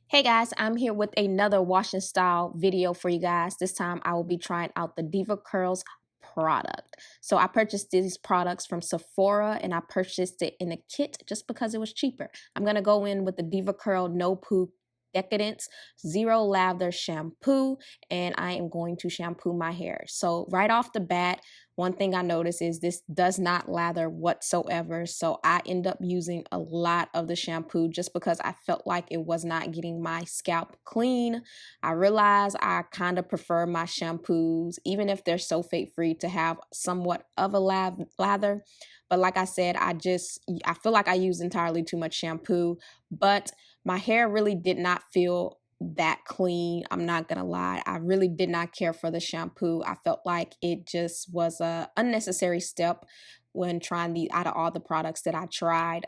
Hey guys, I'm here with another wash and style video for you guys. This time I will be trying out the Deva Curls product. So I purchased these products from Sephora and I purchased it in a kit just because it was cheaper. I'm going to go in with the Deva Curl No Poo Decadence Zero Lather Shampoo, and I am going to shampoo my hair. So right off the bat, one thing I noticed is this does not lather whatsoever. So I end up using a lot of the shampoo just because I felt like it was not getting my scalp clean. I realize I kind of prefer my shampoos, even if they're sulfate free, to have somewhat of a lather. But like I said, I feel like I use entirely too much shampoo, but my hair really did not feel that clean. I'm not gonna lie. I really did not care for the shampoo. I felt like it just was a unnecessary step when trying out of all the products that I tried.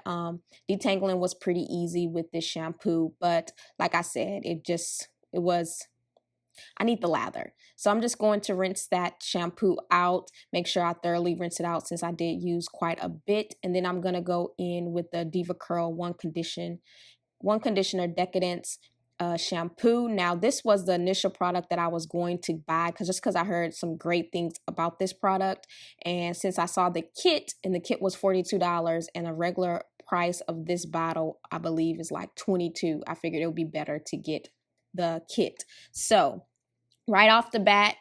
Detangling was pretty easy with this shampoo, but like I said, I need the lather. So I'm just going to rinse that shampoo out, make sure I thoroughly rinse it out since I did use quite a bit. And then I'm gonna go in with the Deva Curl One Conditioner Decadence shampoo. Now this was the initial product that I was going to buy because I heard some great things about this product, and since I saw the kit and the kit was $42 and a regular price of this bottle I believe is like $22, I figured it would be better to get the kit. So right off the bat,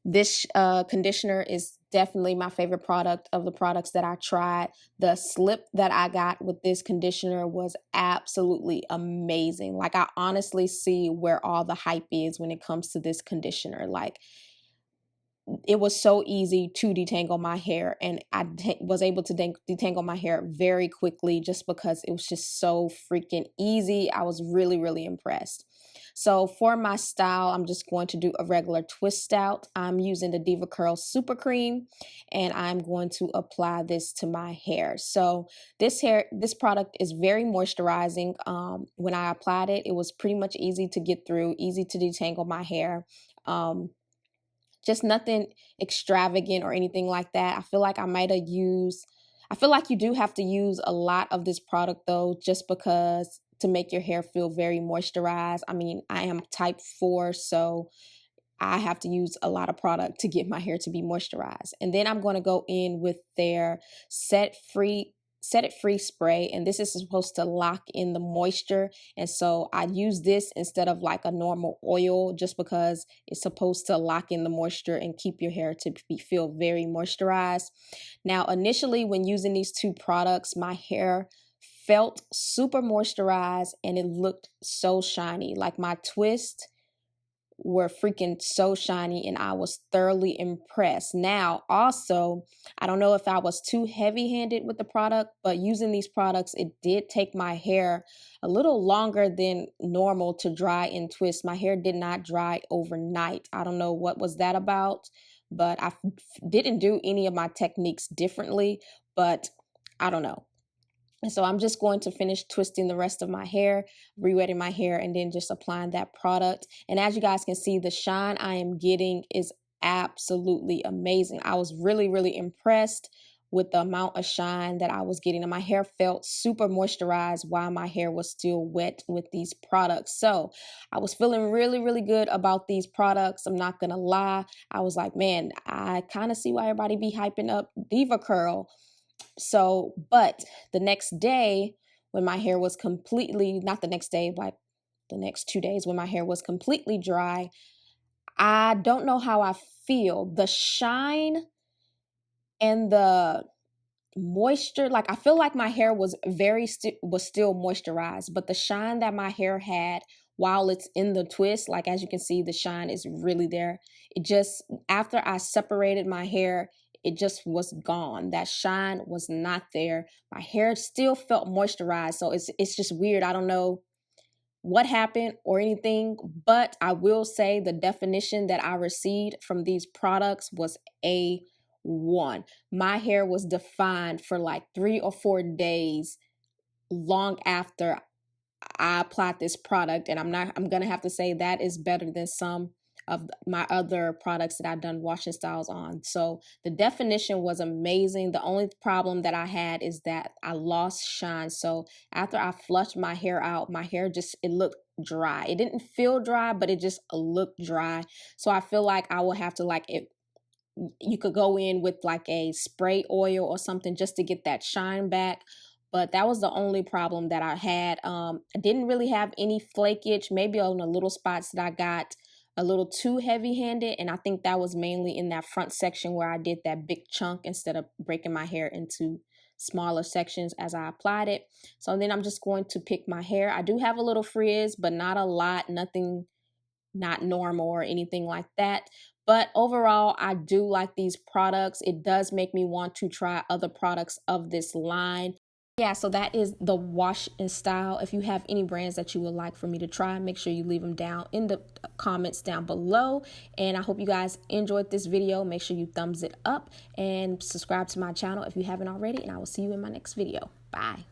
this conditioner is definitely my favorite product of the products that I tried. The slip that I got with this conditioner was absolutely amazing. Like, I honestly see where all the hype is when it comes to this conditioner. Like, it was so easy to detangle my hair, and I was able to detangle my hair very quickly just because it was just so freaking easy. I was really, really impressed. So for my style, I'm just going to do a regular twist out. I'm using the Deva Curl Super Cream, and I'm going to apply this to my hair. So this product is very moisturizing. When I applied it, it was pretty much easy to get through, easy to detangle my hair. Just nothing extravagant or anything like that. I feel like you do have to use a lot of this product though, just because to make your hair feel very moisturized. I mean, I am type 4, so I have to use a lot of product to get my hair to be moisturized. And then I'm going to go in with their Set It Free spray, and this is supposed to lock in the moisture. And so I use this instead of like a normal oil just because it's supposed to lock in the moisture and keep your hair to feel very moisturized. Now, initially when using these two products, my hair felt super moisturized and it looked so shiny. Like, my twists were freaking so shiny and I was thoroughly impressed. Now, also, I don't know if I was too heavy-handed with the product, but using these products, it did take my hair a little longer than normal to dry and twist. My hair did not dry overnight. I don't know what was that about, but I didn't do any of my techniques differently, but I don't know. And so I'm just going to finish twisting the rest of my hair, re-wetting my hair, and then just applying that product. And as you guys can see, the shine I am getting is absolutely amazing. I was really, really impressed with the amount of shine that I was getting. And my hair felt super moisturized while my hair was still wet with these products. So I was feeling really, really good about these products. I'm not going to lie. I was like, man, I kind of see why everybody be hyping up Deva Curl. So, but the next day when my hair was not the next day, like the next 2 days when my hair was completely dry, I don't know how I feel. The shine and the moisture, like, I feel like my hair was still moisturized, but the shine that my hair had while it's in the twist, like, as you can see, the shine is really there. It just, after I separated my hair, it just was gone. That shine was not there. My hair still felt moisturized. So it's just weird. I don't know what happened or anything, but I will say the definition that I received from these products was A1. My hair was defined for like 3 or 4 days long after I applied this product, and I'm gonna have to say that is better than some of my other products that I've done washing styles on. So the definition was amazing. The only problem that I had is that I lost shine. So after I flushed my hair out, my hair just, it looked dry. It didn't feel dry, but it just looked dry. So I feel like I will have to like it. You could go in with like a spray oil or something just to get that shine back. But that was the only problem that I had. I didn't really have any flakage, maybe on the little spots that I got a little too heavy handed. And I think that was mainly in that front section where I did that big chunk instead of breaking my hair into smaller sections as I applied it. So then I'm just going to pick my hair. I do have a little frizz, but not a lot, nothing not normal or anything like that. But overall, I do like these products. It does make me want to try other products of this line. Yeah, so that is the wash and style. If you have any brands that you would like for me to try, make sure you leave them down in the comments down below. And I hope you guys enjoyed this video. Make sure you thumbs it up and subscribe to my channel if you haven't already. And I will see you in my next video. Bye.